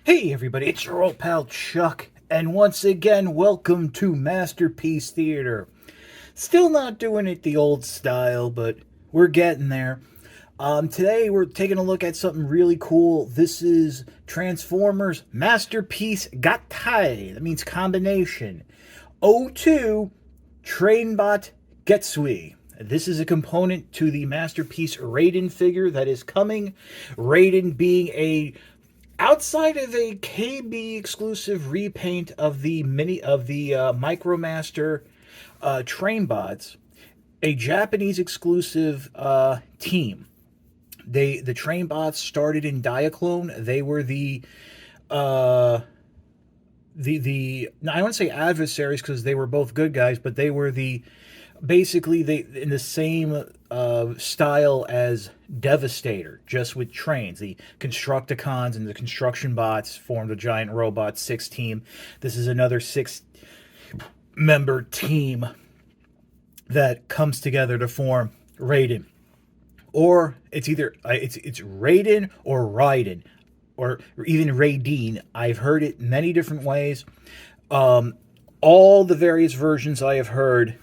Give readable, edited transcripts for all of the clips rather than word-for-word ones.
Hey everybody, it's your old pal Chuck, and once again, welcome to Masterpiece Theater. Still not doing it the old style, but we're getting there. Today we're taking a look at something really cool. This is Transformers Masterpiece Gattai. That means combination. O2 Trainbot Getsuei. This is a component to the Masterpiece Raiden figure that is coming. Raiden being a outside of a KB exclusive repaint of the Micromaster train bots, a Japanese exclusive team. The train bots started in Diaclone. They were uh, the I don't want to say adversaries because they were both good guys, but they were basically they in the same style as Devastator, just with trains. The Constructicons and the construction bots formed a giant robot six team. This is another six-member team that comes together to form Raiden. Or it's either it's Raiden or Raiden, or even Raiden. I've heard it many different ways. All the various versions I have heard,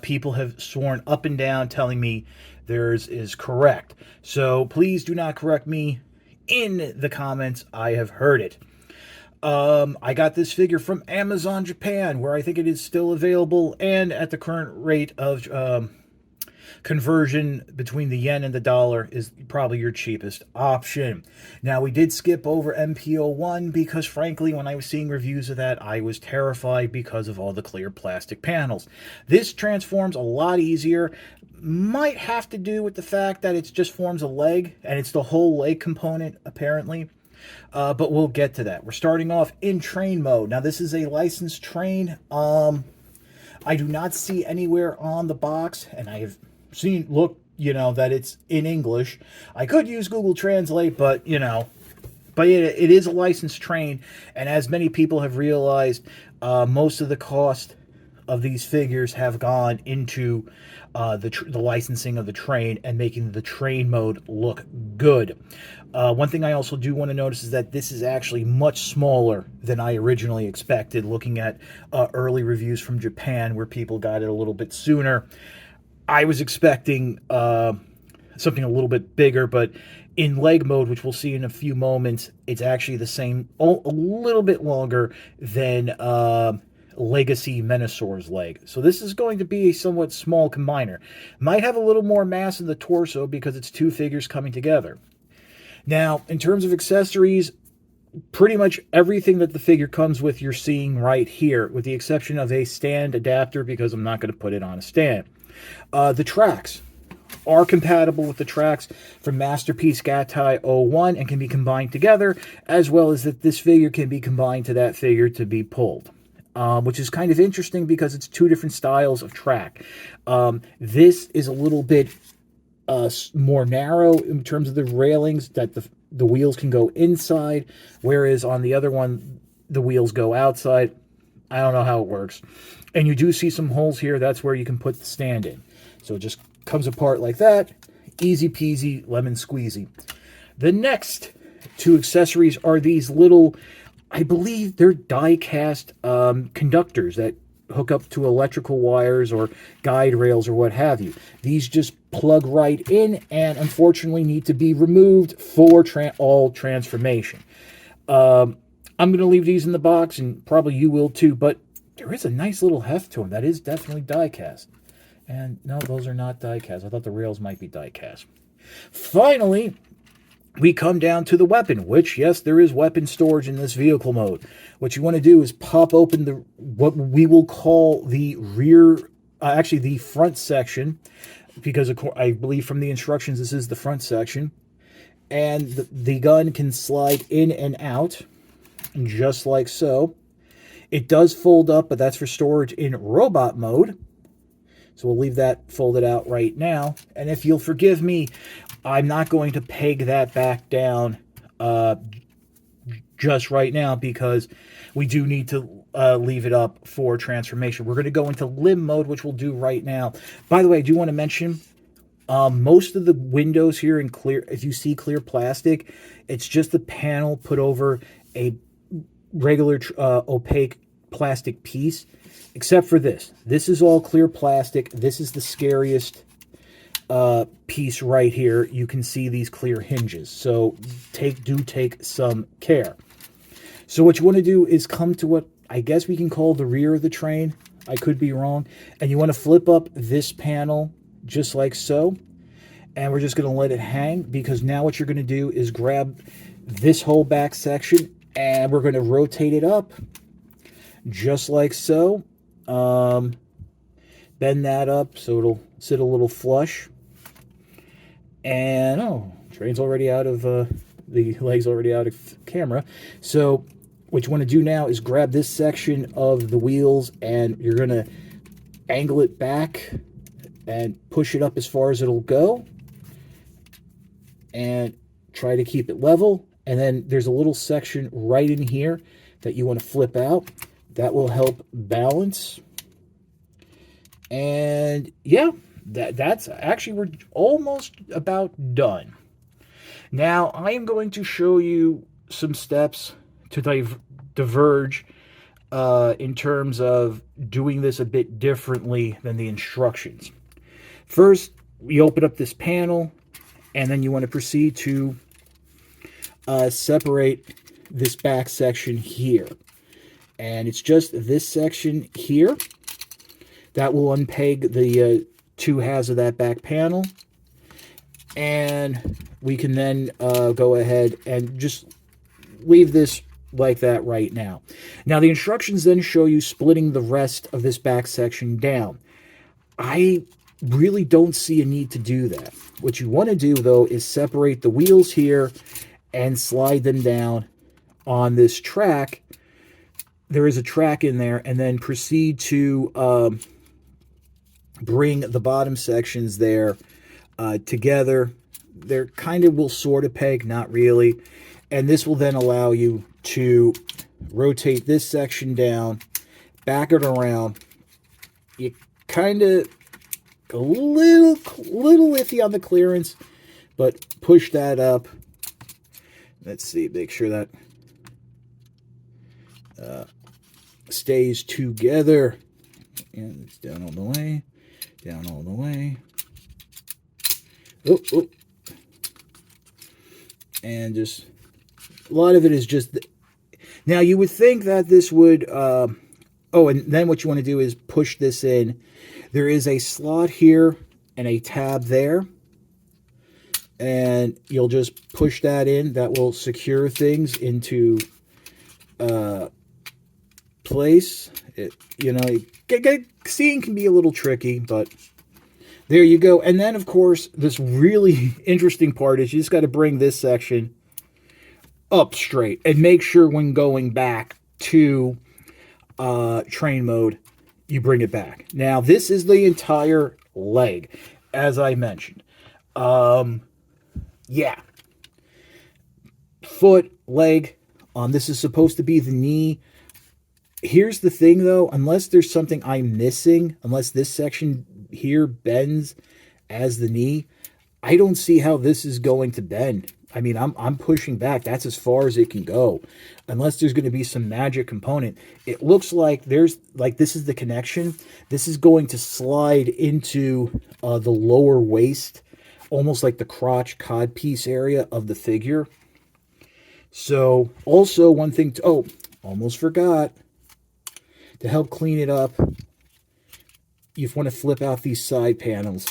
people have sworn up and down telling me theirs is correct. So please do not correct me in the comments. I have heard it. I got this figure from Amazon Japan, where I think it is still available, and at the current rate of conversion between the yen and the dollar is probably your cheapest option. Now, we did skip over MPO-01 because, frankly, when I was seeing reviews of that, I was terrified because of all the clear plastic panels. This transforms a lot easier. Might have to do with the fact that it just forms a leg, and it's the whole leg component, apparently. But we'll get to that. We're starting off in train mode. Now, this is a licensed train. I do not see anywhere on the box, and I have seen, that it's in English. I could use Google Translate, but it is a licensed train, and as many people have realized, most of the cost of these figures have gone into the licensing of the train and making the train mode look good. One thing I also do want to notice is that this is actually much smaller than I originally expected, looking at early reviews from Japan where people got it a little bit sooner. I was expecting something a little bit bigger, but in leg mode, which we'll see in a few moments, it's actually the same, a little bit longer than Legacy Menassor's leg. So this is going to be a somewhat small combiner. Might have a little more mass in the torso because it's two figures coming together. Now, in terms of accessories, pretty much everything that the figure comes with you're seeing right here, with the exception of a stand adapter because I'm not going to put it on a stand. The tracks are compatible with the tracks from Masterpiece Gattai 01 and can be combined together, as well as that this figure can be combined to that figure to be pulled, which is kind of interesting because it's two different styles of track. This is a little bit more narrow in terms of the railings, that the wheels can go inside, whereas on the other one, the wheels go outside. I don't know how it works. And you do see some holes here. That's where you can put the stand in. So it just comes apart like that. Easy peasy, lemon squeezy. The next two accessories are these little, I believe they're die-cast conductors that hook up to electrical wires or guide rails or what have you. These just plug right in and unfortunately need to be removed for all transformation. I'm going to leave these in the box, and probably you will too, but there is a nice little heft to them. That is definitely die-cast. And no, those are not die-cast. I thought the rails might be die-cast. Finally, we come down to the weapon, which, yes, there is weapon storage in this vehicle mode. What you want to do is pop open what we will call the rear, actually the front section, because I believe from the instructions this is the front section. And the gun can slide in and out, just like so. It does fold up, but that's for storage in robot mode. So we'll leave that folded out right now. And if you'll forgive me, I'm not going to peg that back down just right now because we do need to leave it up for transformation. We're going to go into limb mode, which we'll do right now. By the way, I do want to mention most of the windows here in clear, if you see clear plastic, it's just the panel put over a regular opaque plastic piece, except for this. This is all clear plastic. This is the scariest piece right here. You can see these clear hinges, so do take some care. So what you want to do is come to what I guess we can call the rear of the train. I could be wrong. And you want to flip up this panel just like so. And we're just going to let it hang, because now what you're going to do is grab this whole back section and we're going to rotate it up just like so. Bend that up so it'll sit a little flush. And train's already out of the leg's already out of camera. So what you want to do now is grab this section of the wheels and you're going to angle it back and push it up as far as it'll go. And try to keep it level. And then there's a little section right in here that you want to flip out. That will help balance. And yeah, that's actually, we're almost about done. Now I am going to show you some steps to diverge in terms of doing this a bit differently than the instructions. First, we open up this panel. And then you want to proceed to separate this back section here. And it's just this section here that will unpeg the two halves of that back panel. And we can then go ahead and just leave this like that right now. Now the instructions then show you splitting the rest of this back section down. I really don't see a need to do that. What you want to do, though, is separate the wheels here and slide them down on this track. There is a track in there, and then proceed to bring the bottom sections there together. They're kind of will sort of peg, not really. And this will then allow you to rotate this section down, back it around. You kind of a little iffy on the clearance, but push that up. Let's see, make sure that stays together. And it's down all the way, down all the way. Oh. And just, a lot of it is just, now you would think that this would, and then what you want to do is push this in. There is a slot here and a tab there. And you'll just push that in. That will secure things into place. Seeing can be a little tricky, but there you go. And then, of course, this really interesting part is you just got to bring this section up straight. And make sure when going back to train mode, you bring it back. Now, this is the entire leg, as I mentioned. Yeah. Foot, leg. This is supposed to be the knee. Here's the thing, though. Unless there's something I'm missing, unless this section here bends as the knee, I don't see how this is going to bend. I mean, I'm pushing back. That's as far as it can go. Unless there's going to be some magic component. It looks like this is the connection. This is going to slide into the lower waist, almost like the crotch codpiece area of the figure. So, also one thing almost forgot. To help clean it up, you want to flip out these side panels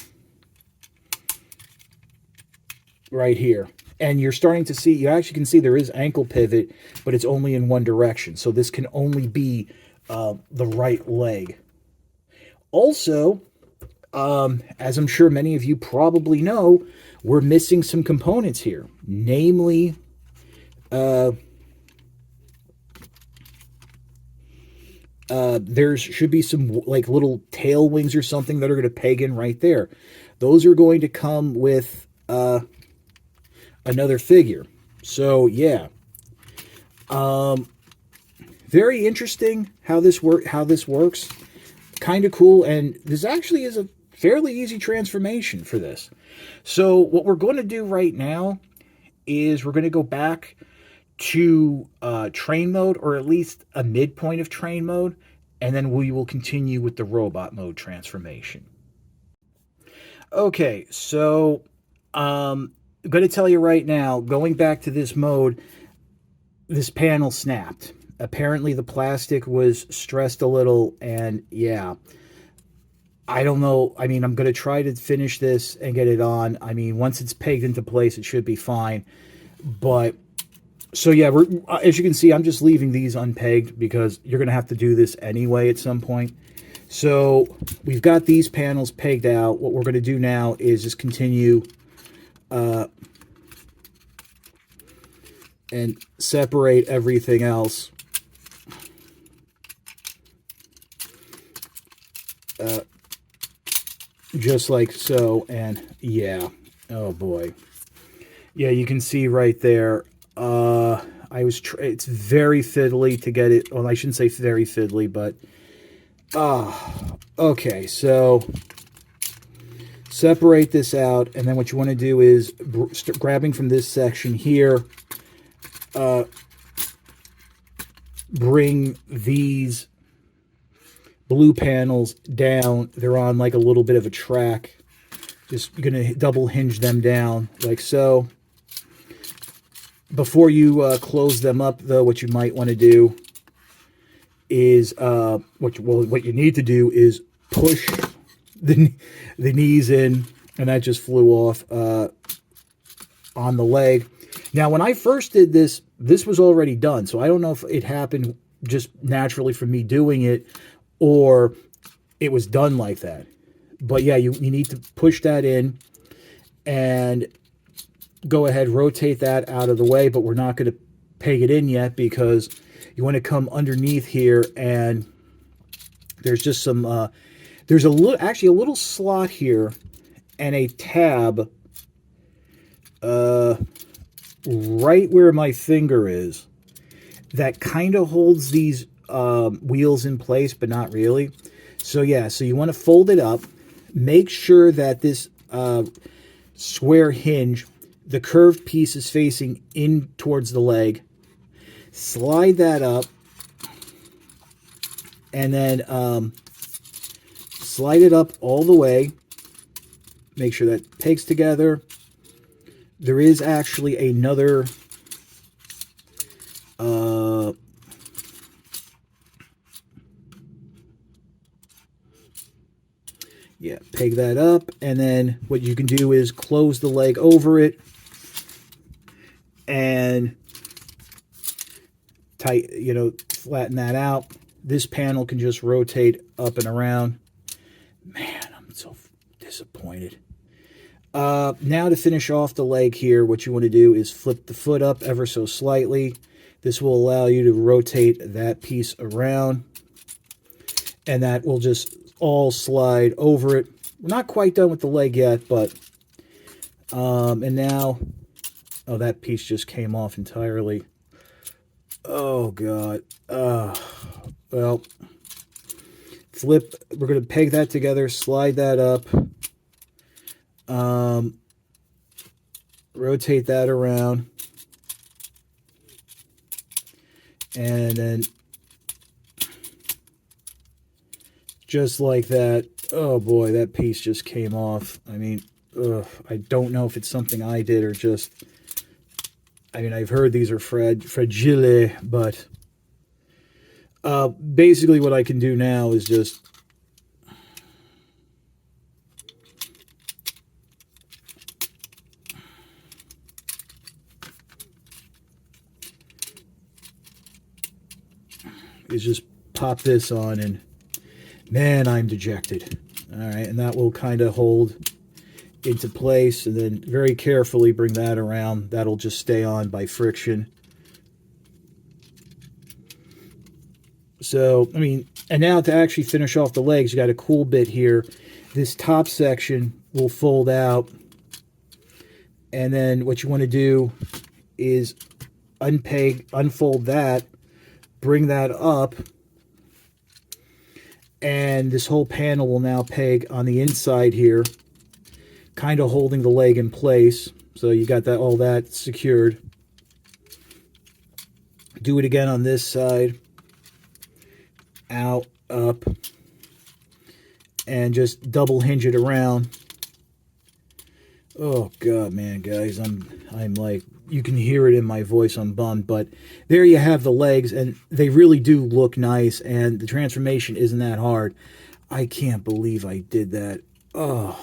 right here. And you're starting to see, you actually can see there is ankle pivot, but it's only in one direction. So this can only be the right leg. Also, as I'm sure many of you probably know, we're missing some components here. Namely, there should be some like little tail wings or something that are going to peg in right there. Those are going to come with another figure. So yeah, very interesting how this works. Kind of cool, and this actually is a fairly easy transformation for this. So what we're going to do right now is we're going to go back to train mode, or at least a midpoint of train mode, and then we will continue with the robot mode transformation. Okay, so I'm going to tell you right now, going back to this mode, this panel snapped. Apparently the plastic was stressed a little, and yeah, I don't know. I mean, I'm going to try to finish this and get it on. I mean, once it's pegged into place, it should be fine. But, so yeah, as you can see, I'm just leaving these unpegged because you're going to have to do this anyway at some point. So we've got these panels pegged out. What we're going to do now is just continue and separate everything else. Just like so, and yeah, oh boy. Yeah, you can see right there, it's very fiddly to get it, well, I shouldn't say very fiddly, but, okay, so separate this out, and then what you want to do is, grabbing from this section here, bring these blue panels down. They're on like a little bit of a track. Just going to double hinge them down like so. Before you close them up, though, what you might want to do is what you need to do is push the knees in, and that just flew off on the leg. Now, when I first did this, this was already done, so I don't know if it happened just naturally from me doing it, or it was done like that. But yeah, you need to push that in and go ahead, rotate that out of the way, but we're not going to peg it in yet because you want to come underneath here, and there's just some, there's actually a little slot here and a tab right where my finger is that kind of holds these wheels in place, but not really. So yeah, so you want to fold it up. Make sure that this square hinge, the curved piece, is facing in towards the leg. Slide that up, and then slide it up all the way. Make sure that pegs together. There is actually another yeah, peg that up, and then what you can do is close the leg over it and flatten that out. This panel can just rotate up and around. Man, I'm so disappointed. Now to finish off the leg here, what you want to do is flip the foot up ever so slightly. This will allow you to rotate that piece around, and that will just all slide over it. We're not quite done with the leg yet, but and now, oh, that piece just came off entirely. Oh god. Well, flip, we're going to peg that together, slide that up, rotate that around, and then just like that. Oh boy, that piece just came off. I mean, I don't know if it's something I did or just, I mean, I've heard these are fragile, but basically what I can do now is just pop this on, and man, I'm dejected. All right, and that will kind of hold into place, and then very carefully bring that around. That'll just stay on by friction. So, I mean, and now to actually finish off the legs, you got a cool bit here. This top section will fold out, and then what you want to do is unfold that, bring that up, and this whole panel will now peg on the inside here, kind of holding the leg in place. So you got that, all that secured. Do it again on this side. Out, up, and just double hinge it around. Oh god, man, guys, I'm like, you can hear it in my voice, I'm bummed, but there you have the legs, and they really do look nice, and the transformation isn't that hard. I can't believe I did that. Oh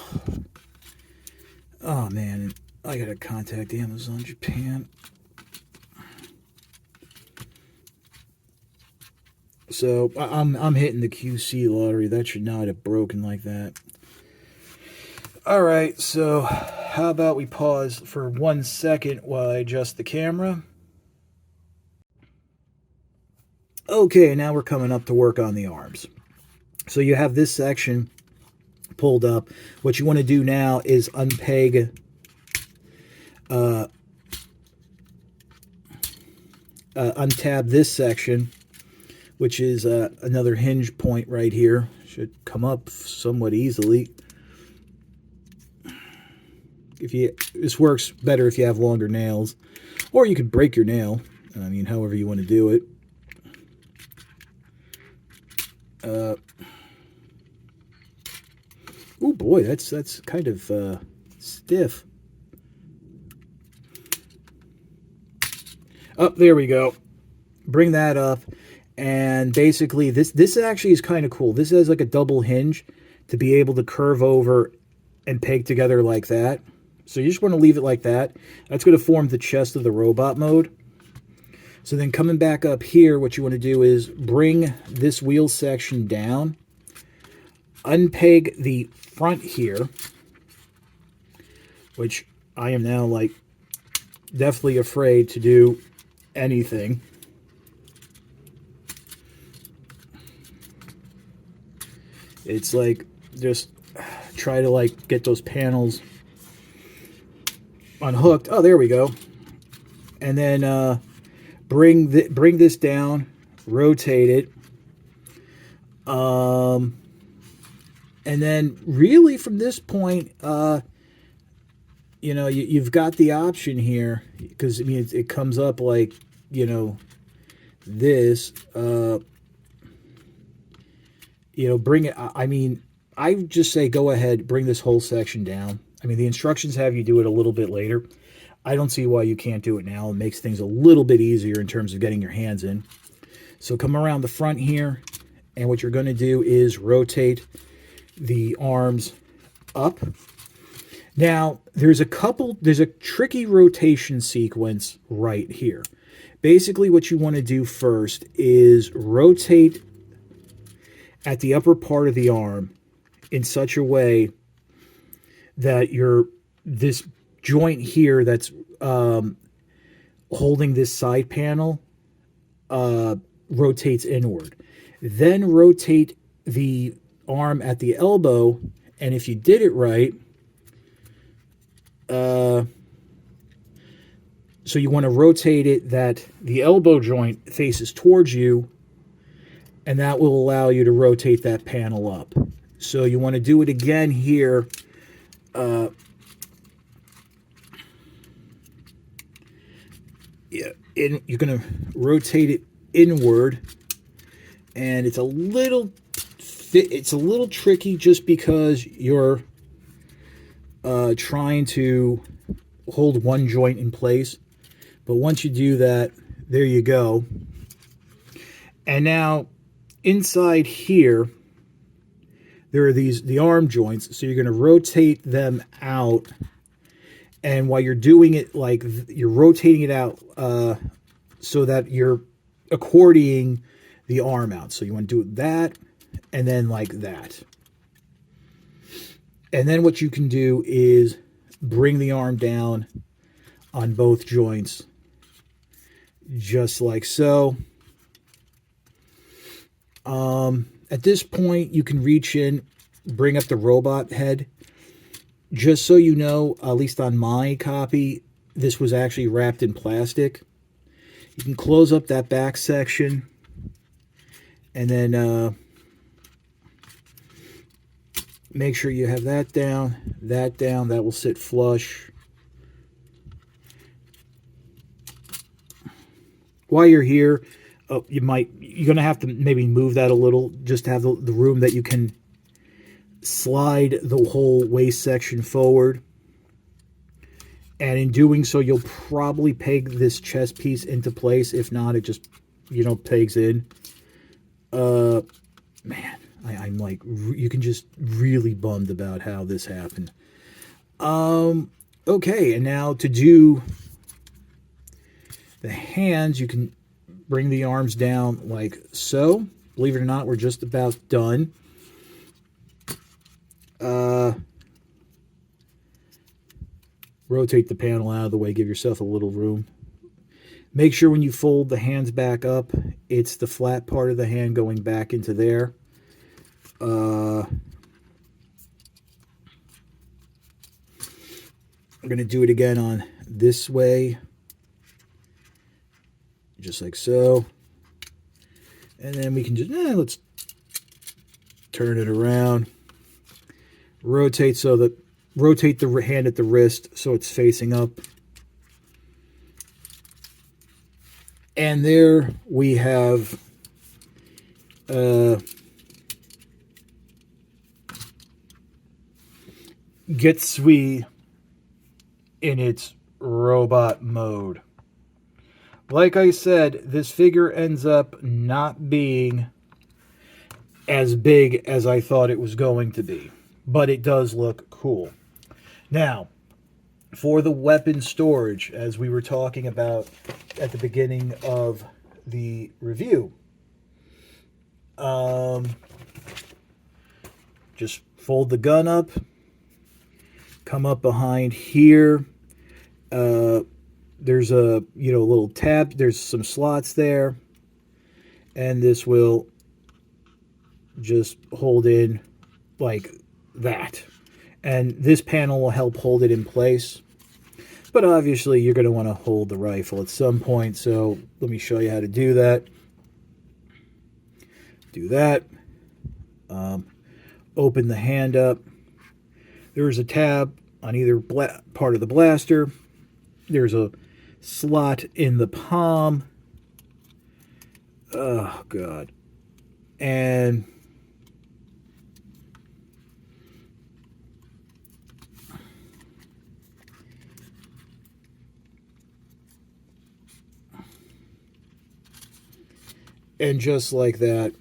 man, I gotta contact Amazon Japan. So I'm hitting the QC lottery. That should not have broken like that. All right, so how about we pause for 1 second while I adjust the camera? Okay, now we're coming up to work on the arms. So you have this section pulled up. What you want to do now is unpeg untab this section, which is another hinge point right here. Should come up somewhat easily. This works better if you have longer nails, or you could break your nail. I mean, however you want to do it. Oh boy, that's kind of stiff. Oh, there we go. Bring that up, and basically this actually is kind of cool. This has like a double hinge to be able to curve over and peg together like that. So you just want to leave it like that. That's going to form the chest of the robot mode. So then coming back up here, what you want to do is bring this wheel section down, unpeg the front here, which I am now like definitely afraid to do anything. It's like just try to like get those panels unhooked. Oh, there we go. And then bring this down, rotate it, and then really from this point, you know, you've got the option here, because I mean it comes up like, you know, this, you know, bring it. I mean, I just say go ahead, bring this whole section down. I mean, the instructions have you do it a little bit later. I don't see why you can't do it now. It makes things a little bit easier in terms of getting your hands in. So come around the front here, and what you're going to do is rotate the arms up. Now, there's a tricky rotation sequence right here. Basically, what you want to do first is rotate at the upper part of the arm in such a way that this joint here that's holding this side panel rotates inward. Then rotate the arm at the elbow, and if you did it right, so you want to rotate it that the elbow joint faces towards you, and that will allow you to rotate that panel up. So you want to do it again here. You're going to rotate it inward, and it's a little tricky just because you're trying to hold one joint in place. But once you do that, there you go. And now inside here, there are the arm joints. So you're going to rotate them out. And while you're doing it, like you're rotating it out so that you're accordioning the arm out. So you want to do that and then like that. And then what you can do is bring the arm down on both joints, just like so. At this point, you can reach in, bring up the robot head. Just so you know, at least on my copy, this was actually wrapped in plastic. You can close up that back section, and then make sure you have that down. That will sit flush. While you're here, you're going to have to maybe move that a little just to have the room that you can slide the whole waist section forward. And in doing so, you'll probably peg this chest piece into place. If not, it just, pegs in. Man, I'm like, you can just really bummed about how this happened. Okay, and now to do the hands, you can bring the arms down like so. Believe it or not, we're just about done. Rotate the panel out of the way, give yourself a little room. Make sure when you fold the hands back up, it's the flat part of the hand going back into there. I'm going to do it again on this way. Just like so. And then we can just, let's turn it around. Rotate the hand at the wrist so it's facing up. And there we have Getsuei in its robot mode. Like I said, this figure ends up not being as big as I thought it was going to be, but it does look cool. Now, for the weapon storage, as we were talking about at the beginning of the review, just fold the gun up, come up behind here. There's a little tab. There's some slots there, and this will just hold in like that. And this panel will help hold it in place. But obviously, you're going to want to hold the rifle at some point. So let me show you how to do that. Do that. Open the hand up. There's a tab on either part of the blaster. There's a slot in the palm. Oh, God. And just like that,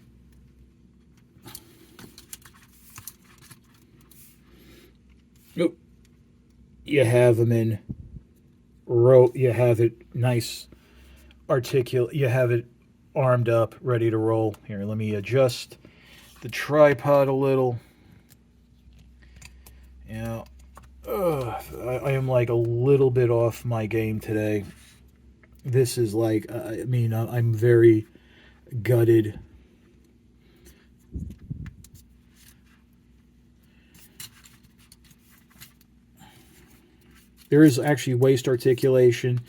you have them in row. You have it nice, articulate. You have it armed up, ready to roll. Here, let me adjust the tripod a little. I am like a little bit off my game today. This is like, I'm very gutted. There is actually waist articulation.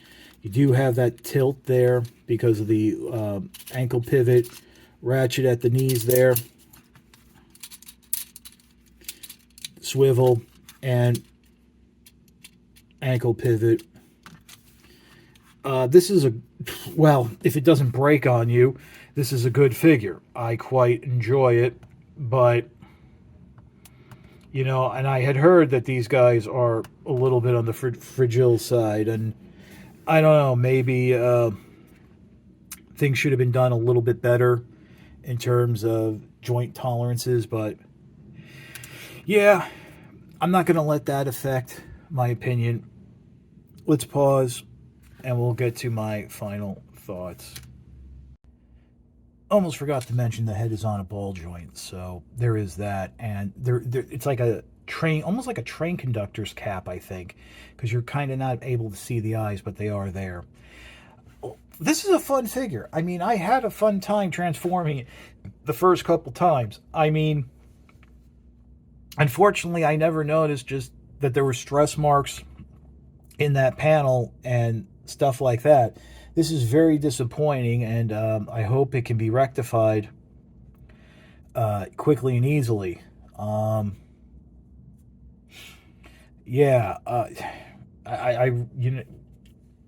You do have that tilt there because of the ankle pivot, ratchet at the knees there, swivel, and ankle pivot. This is if it doesn't break on you, this is a good figure. I quite enjoy it, but and I had heard that these guys are a little bit on the fragile side, and I don't know, maybe things should have been done a little bit better in terms of joint tolerances, but yeah, I'm not going to let that affect my opinion. Let's pause, and we'll get to my final thoughts. Almost forgot to mention the head is on a ball joint, so there is that, and it's like a train, almost like a train conductor's cap, I think, because you're kind of not able to see the eyes, but they are there. This is a fun figure. I mean, I had a fun time transforming it the first couple times. I mean, unfortunately, I never noticed just that there were stress marks in that panel and stuff like that. This is very disappointing, and I hope it can be rectified quickly and easily.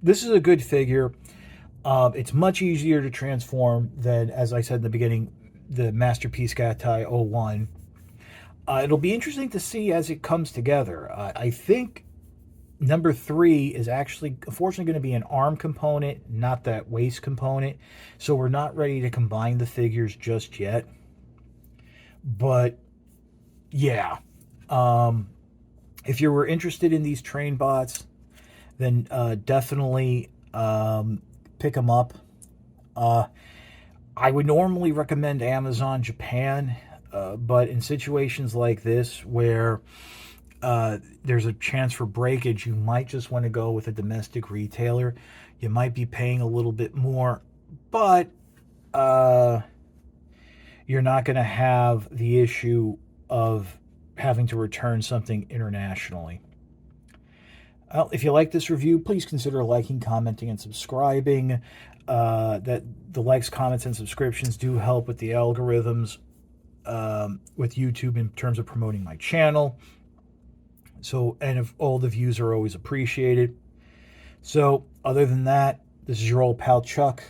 This is a good figure. It's much easier to transform than, as I said in the beginning, the Masterpiece Gatai 01. It'll be interesting to see as it comes together. I think number 3 is actually, unfortunately, going to be an arm component, not that waist component. So we're not ready to combine the figures just yet. But yeah, if you were interested in these train bots, then definitely pick them up. I would normally recommend Amazon Japan, but in situations like this where there's a chance for breakage, you might just want to go with a domestic retailer. You might be paying a little bit more, but you're not going to have the issue of having to return something internationally. Well, if you like this review, please consider liking, commenting, and subscribing. That the likes, comments, and subscriptions do help with the algorithms with YouTube in terms of promoting my channel. So, and if all the views are always appreciated. So, other than that, this is your old pal Chuck.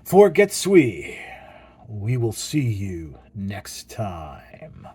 For Getsuei, we will see you next time.